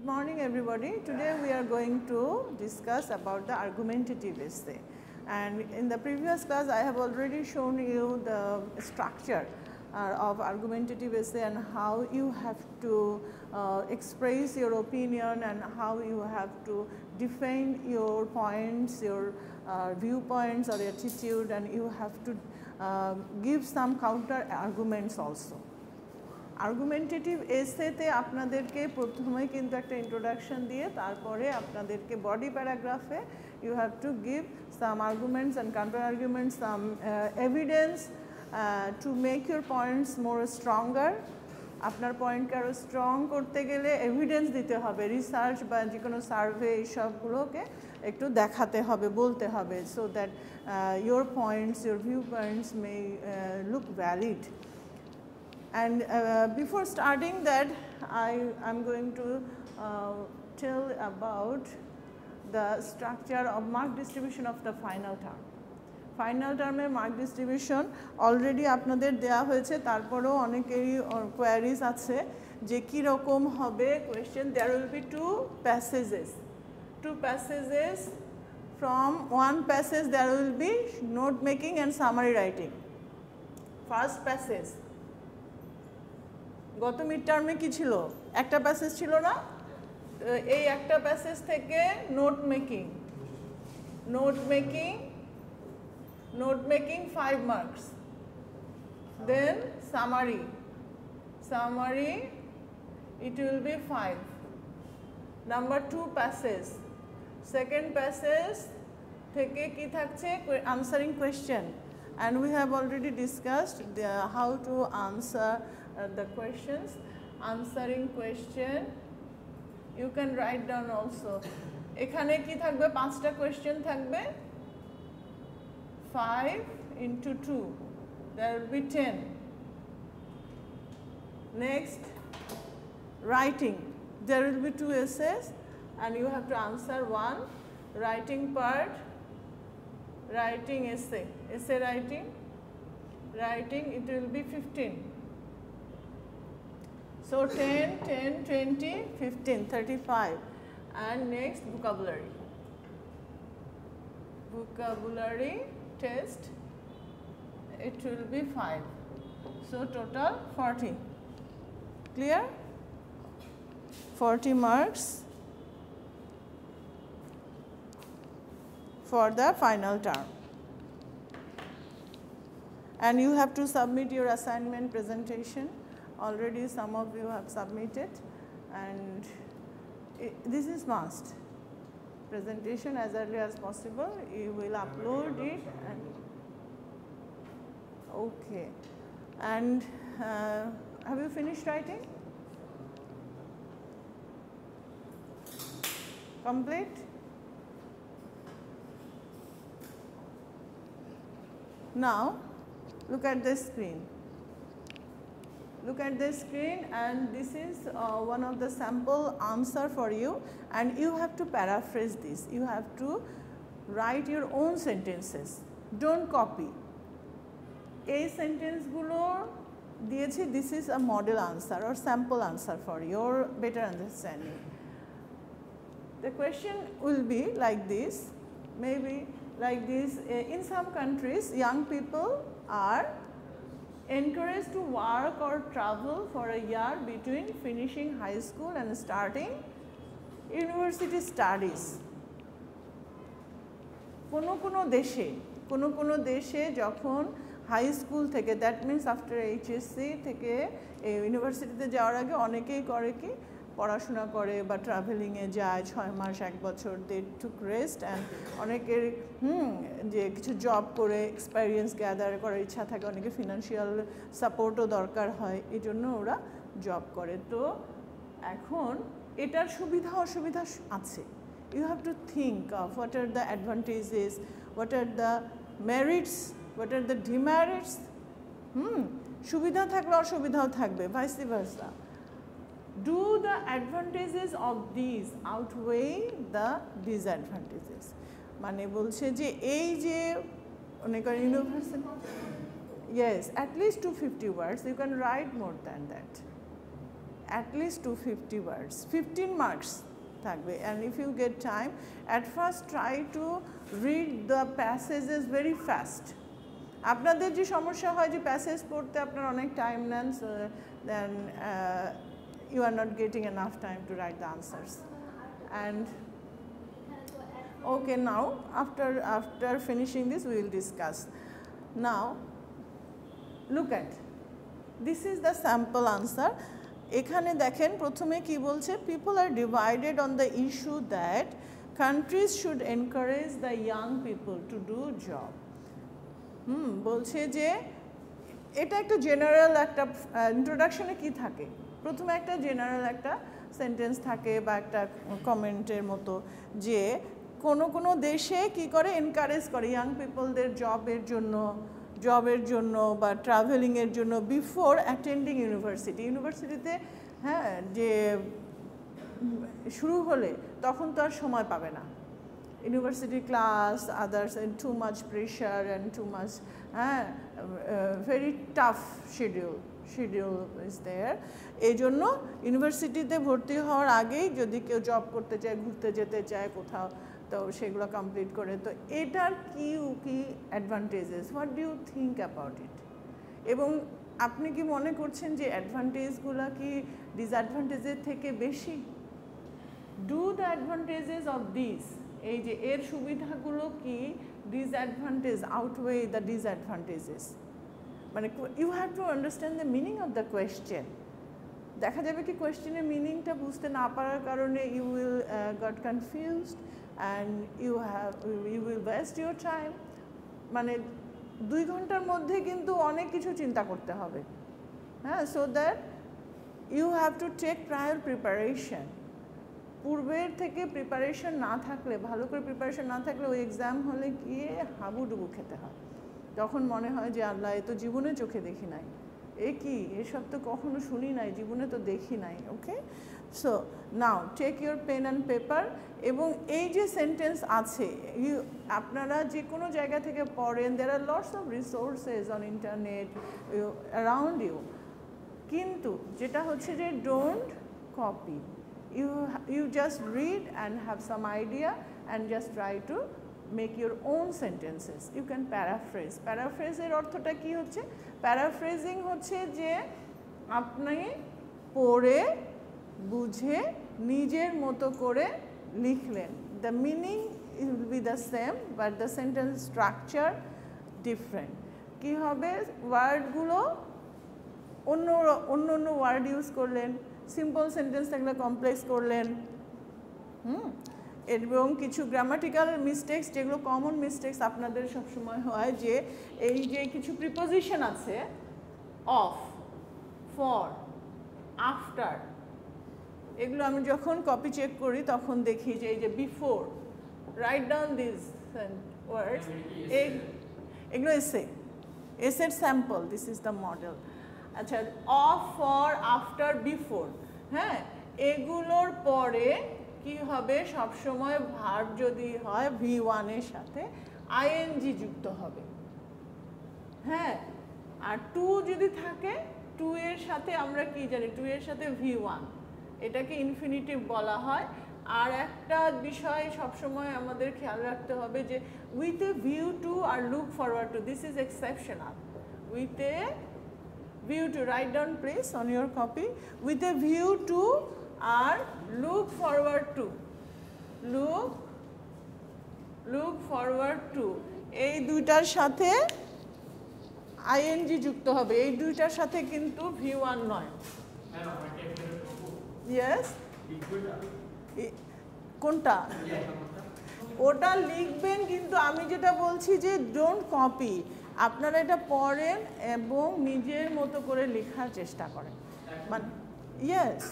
Good morning everybody. Today we are going to discuss about the argumentative essay, and in the previous class I have already shown you the structure of argumentative essay and how you have to express your opinion and how you have to defend your points, your viewpoints or attitude, and you have to give some counter arguments also. Argumentative এসেতে আপনাদেরকে প্রথমে কিন্তু একটা introduction দিয়ে তারপরে আপনাদেরকে body প্যারাগ্রাফে you have to give some arguments and counter arguments, some evidence to make your points more stronger. আপনার পয়েন্টকে আরও স্ট্রং করতে গেলে এভিডেন্স দিতে হবে, রিসার্চ বা যে কোনো সার্ভে এইসবগুলোকে একটু দেখাতে হবে, বলতে হবে, so that your points, your view points May look valid. And before starting that, I am going to tell about the structure of mark distribution of the final term. Final term এর mark distribution already আপনাদের দেয়া হয়েছে, তারপরেও অনেকেরই queries আছে যে কি রকম হবে question. There will be two passages. From one passage there will be note making and summary writing. First passage গত মিড টার্মে কি ছিল, একটা প্যাসেজ ছিল না, এই একটা প্যাসেজ থেকে note making 5 marks, then summary it will be 5. Number 2 passage, second passage থেকে কি থাকছে, answering question, and we have already discussed how to answer the questions. Answering question you can write down also. এখানে কি থাকবে, 5টা question থাকবে, 5 into 2, there will be 10. Next, writing, there will be 2 essays and you have to answer one. Writing part, writing essay writing it will be 15. So 10, 20, 15, 35. And next, vocabulary test, it will be 5. So total 40. Clear? 40 marks for the final term. And you have to submit your assignment presentation. Already some of you have submitted, and this is must. Presentation as early as possible, you will upload it. And okay, and have you finished writing? Complete? Now look at the screen. Look at the screen, and this is one of the sample answer for you, and you have to paraphrase this. You have to write your own sentences. Don't copy. এই sentence গুলো দিয়েছি, this is a model answer or sample answer for your better understanding. The question will be like this, maybe like this. In some countries, young people are encouraged to work or travel for a year between finishing high school and starting university studies. কোনো দেশে যখন high school থেকে, that means after HSC থেকে ইউনিভার্সিটিতে যাওয়ার আগে অনেকেই করে কি, পড়াশোনা করে বা ট্রাভেলিংয়ে যায় 6 মাস 1 বছর, দে টুক রেস্ট, অ্যান্ড অনেকের যে কিছু জব করে এক্সপেরিয়েন্স গ্যাদার করার ইচ্ছা থাকে, অনেকে ফিনান্সিয়াল সাপোর্টও দরকার হয়, এই জন্য ওরা জব করে। তো এখন এটার সুবিধা অসুবিধা আছে, you have to think of what are the advantages, what are the merits, what are the demerits. সুবিধা থাকলে অসুবিধাও থাকবে, vice versa. Do the advantages of these outweigh the disadvantages? মানে বলছে যে এই যে অনেক university, yes, at least 250 words, you can write more than that. at least 250 words, 15 marks থাকবে, and if you get time, at first try to read the passages very fast. আপনাদের যে সমস্যা হয় যে প্যাসেজ পড়তে আপনার অনেক টাইম নেন, so then you are not getting enough time to write the answers. And okay, now after finishing this we will discuss. Now look at this is the sample answer. এখানে দেখেন প্রথমে কি বলছে, people are divided on the issue that countries should encourage the young people to do job. বলছে যে এটা একটা general একটা ইন্ট্রোডাকশনে কি থাকে, প্রথমে একটা জেনারেল একটা সেন্টেন্স থাকে বা একটা কমেন্টের মতো যে কোনো দেশে কি করে এনকারেজ করে ইয়াং পিপলদের জবের জন্য বা ট্রাভেলিংয়ের জন্য বিফোর অ্যাটেন্ডিং ইউনিভার্সিটিতে, হ্যাঁ, যে শুরু হলে তখন তো আর সময় পাবে না, university class, others, and too much pressure and too much very tough schedule is there. এই জন্য ইউনিভার্সিটিতে ভর্তি হওয়ার আগেই যদি কেউ জব করতে চায়, ঘুরতে যেতে চায় কোথাও, তো সেগুলো কমপ্লিট করে। তো এটার কি advantages, what do you think about it? এবং আপনি কি মনে করছেন যে অ্যাডভান্টেজগুলো কি ডিসঅ্যাডভান্টেজের থেকে বেশি? Do the advantages of this, এই যে এর সুবিধাগুলো কি ডিসঅ্যাডভান্টেজ আউটওয়ে দ্য ডিসঅ্যাডভান্টেজেস? মানে you have to understand the meaning of the question. দেখা যাবে কি কোয়েশ্চেনের মিনিংটা বুঝতে না পারার কারণে you will got confused and you will waste your time. মানে 2 ঘন্টার মধ্যে কিন্তু অনেক কিছু চিন্তা করতে হবে, হ্যাঁ, so that you have to take prior preparation. পূর্বের থেকে প্রিপারেশন না থাকলে, ভালো করে প্রিপারেশন না থাকলে ওই এক্সাম হলে গিয়ে হাবুডুবু খেতে হয়, তখন মনে হয় যে আল্লাহ, এ তো জীবনে চোখে দেখি নাই, এ কি, এসব তো কখনো শুনি নাই, জীবনে তো দেখি নাই। Okay, so now take your pen and paper. এবং এই যে সেন্টেন্স আছে, আপনারা যে কোনো জায়গা থেকে পড়েন, there are lots of resources on internet around you, কিন্তু যেটা হচ্ছে যে don't copy, you just read and have some idea and just try to make your own sentences. You can paraphrase. Paraphrase এর অর্থটা কি হচ্ছে? প্যারাফ্রেজিং হচ্ছে যে আপনি পড়ে বুঝে নিজের মতো করে লিখলেন। The meaning will be the same but the sentence structure different. কি হবে? ওয়ার্ডগুলো অন্য ওয়ার্ড ইউজ করলেন, সিম্পল সেন্টেন্স থাকলে কমপ্লেক্স করলেন, এবং কিছু গ্রামাটিক্যাল মিস্টেক্স, যেগুলো কমন মিস্টেক্স আপনাদের সবসময় হয়, যে এই যে কিছু প্রিপোজিশন আছে, অফ, ফর, আফটার, এগুলো আমি যখন কপি চেক করি তখন দেখি যে এই যে before, write down this words, এগুলো এসের sample, this is the model. আচ্ছা, অফ, ফর, আফটার, বিফোর, হ্যাঁ, এগুলোর পরে কি হবে? সবসময় ভার্ব যদি হয় V1 এর সাথে আইএনজি যুক্ত হবে, হ্যাঁ, আর টু যদি থাকে, টু এর সাথে আমরা কি জানি, টু এর সাথে V1, এটাকে ইনফিনিটিভ বলা হয়। আর একটা বিষয় সবসময় আমাদের খেয়াল রাখতে হবে যে উইথ এ ভিউ টু আর look forward to, this is exceptional. With a view to, write down please on your copy, with a view to or look forward to, look forward to, এই দুইটার সাথে ING যুক্ত হবে, এই দুইটার সাথে কিন্তু V1 নয়। ইয়েস, কোনটা? ওটা লিখবেন, কিন্তু আমি যেটা বলছি যে ডোন্ট কপি, আপনারা এটা পড়েন এবং নিজের মতো করে লেখার চেষ্টা করেন। মানে ইয়েস,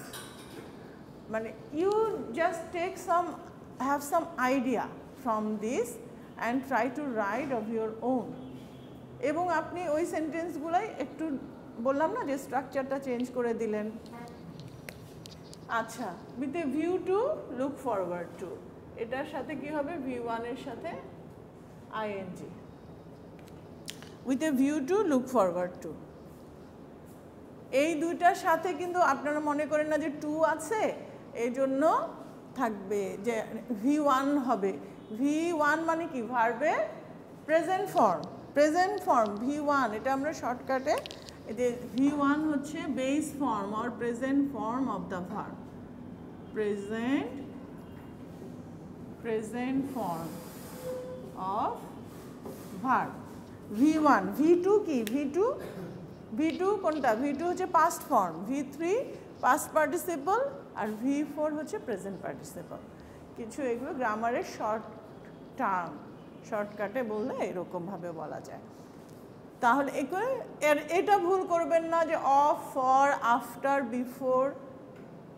মানে you just take have some idea from this and try to write of your own, এবং আপনি ওই সেন্টেন্সগুলাই একটু বললাম না যে স্ট্রাকচারটা চেঞ্জ করে দিলেন। আচ্ছা, with a view to, look forward to, এটার সাথে কি হবে? V1 এর সাথে ING, with a view to, look forward to. এই দুইটার সাথে কিন্তু আপনারা মনে করেন না যে টু আছে, এই জন্য থাকবে যে V1 হবে। V1 মানে কি? ভার্বের present form. Present form V1, এটা আমরা শর্টকাটে যে V1 হচ্ছে base form or present form of the verb. Present form of verb V1। V2 কি? V2 কোনটা? V2 হচ্ছে past form, V3 past participle, আর V4 হচ্ছে প্রেজেন্ট পার্টিসিপল। কিছু এগুলো গ্রামারের শর্ট টার্ম, শর্টকাটে বললে এরকমভাবে বলা যায়। তাহলে এটা ভুল করবেন না যে অফ, ফর, আফটার, বিফোর,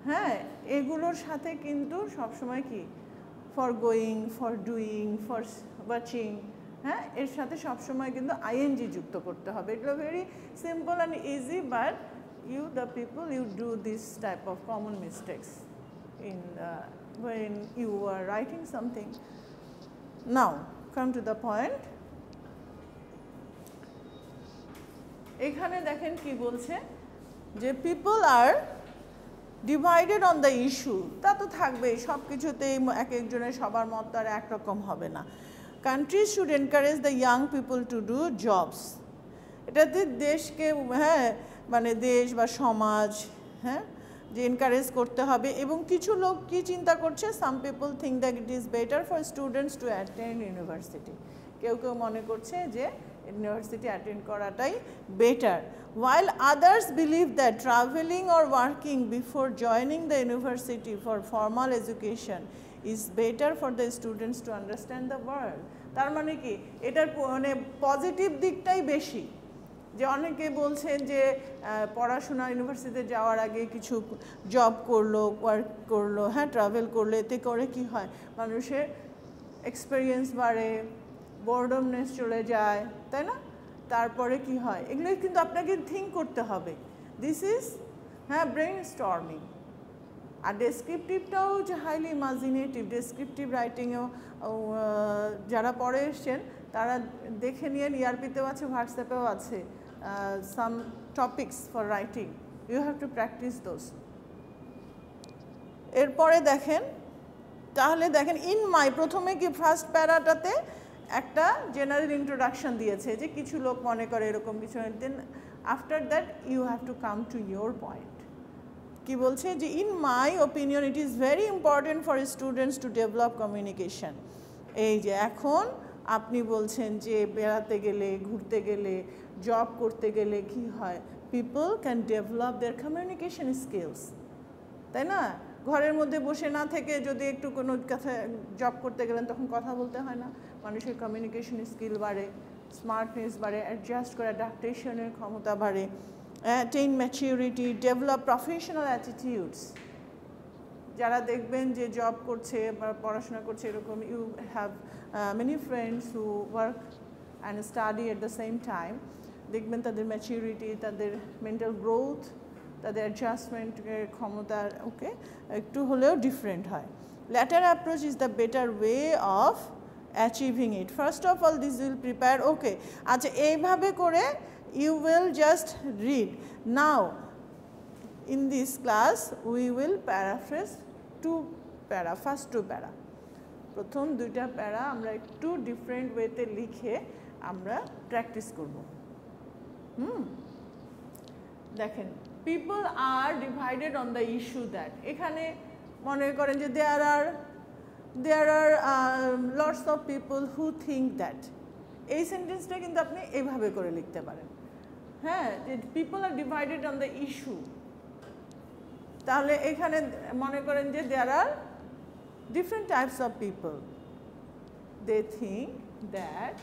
হ্যাঁ, এগুলোর সাথে কিন্তু সবসময় কি for going, for doing, for watching, হ্যাঁ, এর সাথে সবসময় কিন্তু আইএনজি যুক্ত করতে হবে। এগুলো very simple and easy, but the people do this type of common mistakes when you are writing something. Now come to the point. এখানে দেখেন কি বলছে যে people are divided on the issue, তা তো থাকবেই, সব কিছুতেই এক একজনের সবার মত আর একরকম হবে না। Countries should encourage the young people to do jobs. এটাতে দেশকে, হ্যাঁ, মানে দেশ বা সমাজ, হ্যাঁ, যে এনকারেজ করতে হবে। এবং কিছু লোক কি চিন্তা করছে, some people think that it is better for students to attend university. কেউ কেউ মনে করছে যে ইউনিভার্সিটি অ্যাটেন্ড করাটাই better, while others believe that traveling or working before joining the university for formal education is better for the students to understand the world. তার মানে কি, এটার মানে পজিটিভ দিকটাই বেশি। যে অনেকে বলছেন যে পড়াশোনা ইউনিভার্সিটিতে যাওয়ার আগে কিছু জব করলো, ওয়ার্ক করলো, হ্যাঁ, ট্রাভেল করলে, এতে করে কি হয়, মানুষের এক্সপিরিয়েন্স বাড়ে, বোরডমনেস চলে যায়, তাই না? তারপরে কি হয়, এগুলো কিন্তু আপনাকে থিঙ্ক করতে হবে। দিস ইজ, হ্যাঁ, ব্রেইন স্টর্মিং। আর ডেসক্রিপটিভটাও যে হাইলি ইমাজিনেটিভ, ডেসক্রিপটিভ রাইটিংয়েও যারা পড়ে এসছেন তারা দেখে নিয়ে, ইআরপিতেও আছে, হোয়াটসঅ্যাপেও আছে some topics for writing. You have to practice those. এরপরে দেখেন, তাহলে দেখেন ইন মাই, প্রথমে কি ফার্স্ট প্যারাটাতে একটা জেনারেল ইন্ট্রোডাকশন দিয়েছে যে কিছু লোক মনে করে এরকম কিছু, then after that you have to come to your point. কি বলছে যে in my opinion it is very important for students to develop communication. এই যে এখন আপনি বলছেন যে বেড়াতে গেলে, ঘুরতে গেলে, জব করতে গেলে কি হয়, people can develop there communication skills, তাই না? ঘরের মধ্যে বসে না থেকে যদি একটু কোনো কথা, জব করতে গেলেন তখন কথা বলতে হয় না, মানুষের কমিউনিকেশন স্কিল বাড়ে, স্মার্টনেস বাড়ে, অ্যাডজাস্ট করে অ্যাডাপ্টেশনের ক্ষমতা বাড়ে, attain maturity, develop professional attitudes. যারা দেখবেন যে জব করছে বা পড়াশোনা করছে এরকম, you have many friends who work and study at the same time, দেখবেন তাদের ম্যাচিউরিটি, তাদের মেন্টাল গ্রোথ, তাদের অ্যাডজাস্টমেন্টের ক্ষমতা ওকে একটু হলেও ডিফারেন্ট হয়। Latter approach is the better way of achieving it. First of all this will prepare, okay, আচ্ছা, এইভাবে করে you will just read. Now in this class we will paraphrase two para, first two para, প্রথম দুইটা প্যারা আমরা একটু different ওয়েতে লিখে আমরা প্র্যাকটিস করব। দেখেন, people are divided on the issue that, এখানে মনে করেন যে there are lots of people who think that, এই সেন্টেন্সটা কিন্তু আপনি এইভাবে করে লিখতে পারেন, হ্যাঁ, যে people are divided on the issue. তাহলে এখানে মনে করেন যে there are different types of people, they think that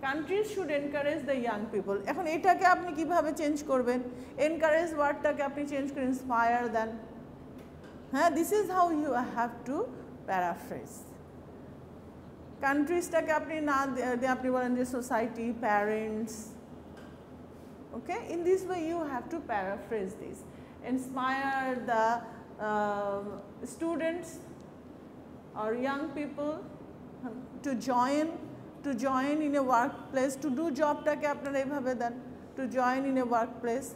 countries should encourage the young people. এখন এটাকে আপনি কিভাবে চেঞ্জ করবেন? এনকারেজ ওয়ার্ডটাকে আপনি চেঞ্জ করেন ইন্সপায়ার দেন, হ্যাঁ, this is how you have to paraphrase. কান্ট্রিজটাকে আপনি না দিয়ে আপনি বলেন যে society, parents, okay, in this way you have to paraphrase this. Inspire the students or young people to join in a workplace, to do job টাকে আপনারা এইভাবে দেন, to join in a workplace,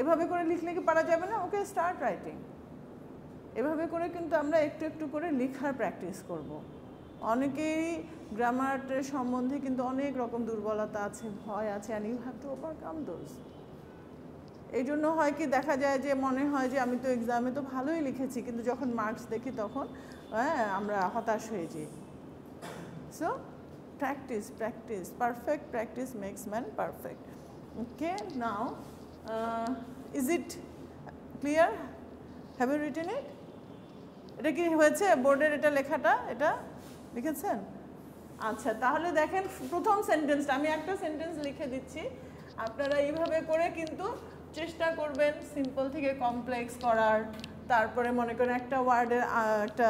এভাবে করে লিখলে কি পারা যাবে না? ওকে, স্টার্ট রাইটিং। এভাবে করে কিন্তু আমরা একটু একটু করে লেখার প্র্যাকটিস করব। অনেকেই গ্রামারের সম্বন্ধে কিন্তু অনেক রকম দুর্বলতা আছে, ভয় আছে, and you have to overcome those. এই জন্য হয় কি দেখা যায় যে মনে হয় যে আমি তো এক্সামে তো ভালোই লিখেছি, কিন্তু যখন মার্কস দেখি তখন আমরা হতাশ হয়ে যাই। So practice, practice, perfect practice makes man perfect. Okay, now is it clear? Have you written it? এটা কি হয়েছে বোর্ডের এটা লেখাটা? এটা লিখেছেন? আচ্ছা, তাহলে দেখেন প্রথম সেন্টেন্সটা আমি একটা সেন্টেন্স লিখে দিচ্ছি, আপনারা এইভাবে করে কিন্তু চেষ্টা করবেন সিম্পল থেকে কমপ্লেক্স করার। তারপরে মনে করেন একটা ওয়ার্ডের একটা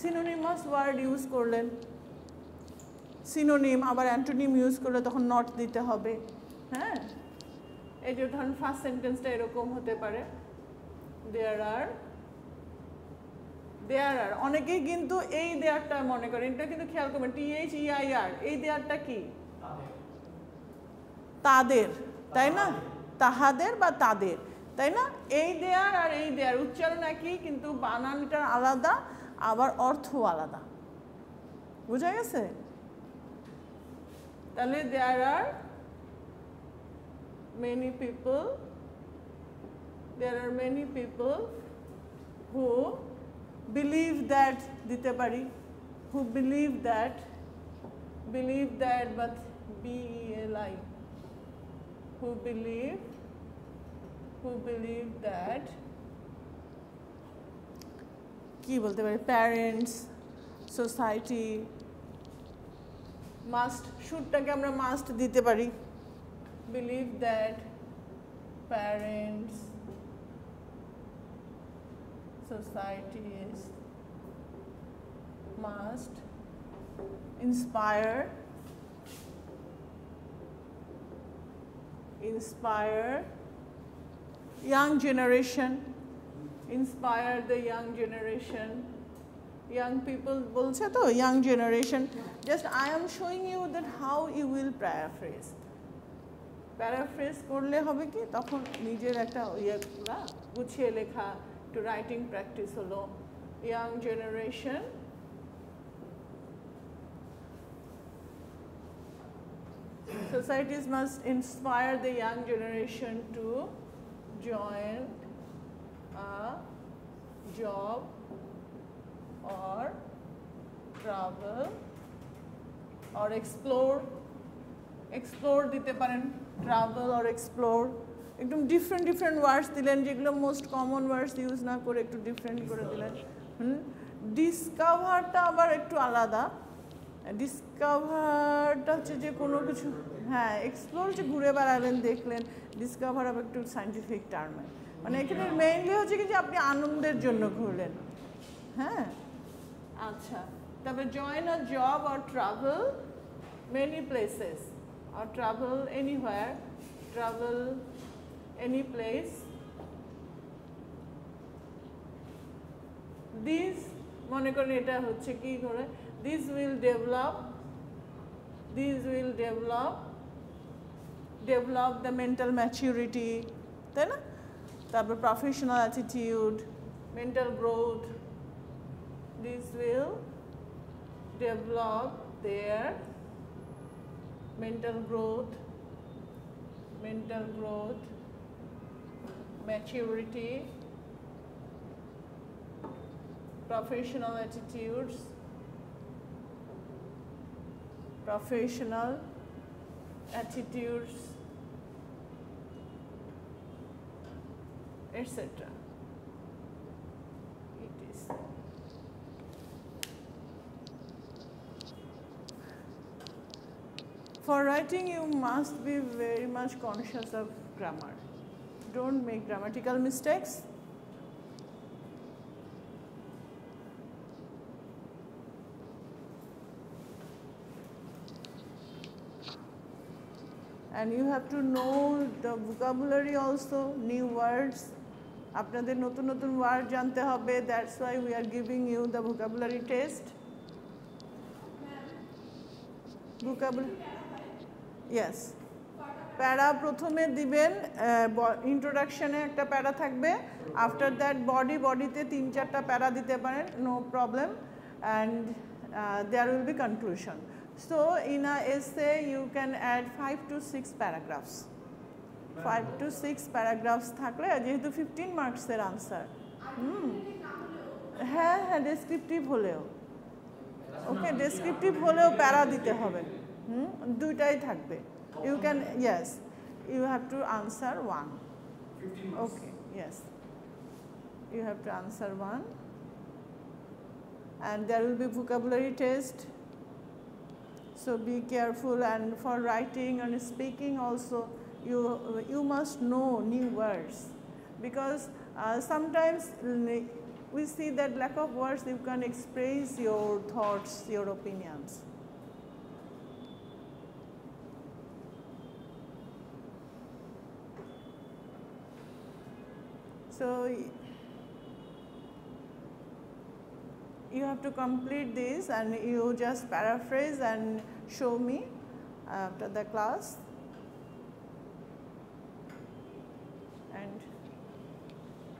সিনোনিমাস ওয়ার্ড ইউজ করলেন, সিনোনিম, আবার অ্যান্টোনিম ইউজ করলে তখন নট দিতে হবে। হ্যাঁ, এই যে ধরুন ফার্স্ট সেন্টেন্সটা এরকম হতে পারে, দেয়ার আর, অনেকেই কিন্তু এই দেয়ারটা মনে করেন, এটা কিন্তু খেয়াল করবেন, THEIR, এই দেয়ারটা কি? তাদের, তাই না? তাহাদের বা তাদের, তাই না? এই দেয়ার আর এই দেয়ার উচ্চারণ একই, কিন্তু বানানটা আলাদা, আবার অর্থ আলাদা। বুঝা গেছে? তাহলে দেয়ার আর many people who believe that, দিতে পারি, who believe that but BELI, who believe that, কি বলতে পারি, প্যারেন্টস, সোসাইটি, মাস্ট, শুডটাকে আমরা মাস্ট দিতে পারি, believe that parents, societies must inspire young generation, inspire the young generation, young people বলছে তো, young generation. Just I am showing you that how you will paraphrase. Paraphrase করলে হবে কি, তখন নিজের একটা ইয়েগুলা গুছিয়ে লেখা, একটু রাইটিং প্র্যাকটিস হলো। Young generation, societies must inspire the young generation to join a job or travel or explore দিতে পারেন, ট্রাভেল অর এক্সপ্লোর, একদম ডিফারেন্ট ওয়ার্ডস দিলেন, যেগুলো মোস্ট কমন ওয়ার্ডস ইউজ না করে একটু ডিফারেন্ট করে দিলেন। ডিসকাভারটা আবার একটু আলাদা, ডিসকাভারটা হচ্ছে যে কোনো কিছু, হ্যাঁ, এক্সপ্লোর হচ্ছে ঘুরে বেড়ালেন, দেখলেন, ডিসকাভার আবার একটু সায়েন্টিফিক টার্মে, মানে এখানে মেইনলি হচ্ছে কি যে আপনি আনন্দের জন্য ঘুরলেন। হ্যাঁ, আচ্ছা, তারপরে join a job or travel many places, or travel anywhere, travel any place. These মনে করেন এটা হচ্ছে কি করে, these will develop the mental maturity, তাই না? তারপর professional attitude, mental growth. These will develop their mental growth, maturity, professional attitudes, etc. It is. For writing, you must be very much conscious of grammar. Don't make grammatical mistakes. And you have to know the vocabulary also, new words. আপনাদের নতুন নতুন word জানতে হবে, that's why we are giving you the vocabulary test. Vocabulary. Yes. প্যারা প্রথমে দিবেন, ইন্ট্রোডাকশনে একটা প্যারা থাকবে, আফটার দ্যাট বডিতে 3-4টা প্যারা দিতে পারেন, no problem, and there will be conclusion. So in a essay you can add 5 to 6 paragraphs. 5 to 6 paragraphs থাকলে যেহেতু 15 মার্কসের আনসার, হ্যাঁ হ্যাঁ ডেসক্রিপটিভ হলেও ওকে, ডেসক্রিপটিভ হলেও প্যারা দিতে হবে, দুইটাই থাকবে। You can, yes, you have to answer one. Okay, yes, you have to answer one, and there will be vocabulary test, so be careful. And for writing and speaking also, you must know new words, because sometimes we see that lack of words you can express your thoughts, your opinions. So you have to complete this, and you just paraphrase and show me after the class.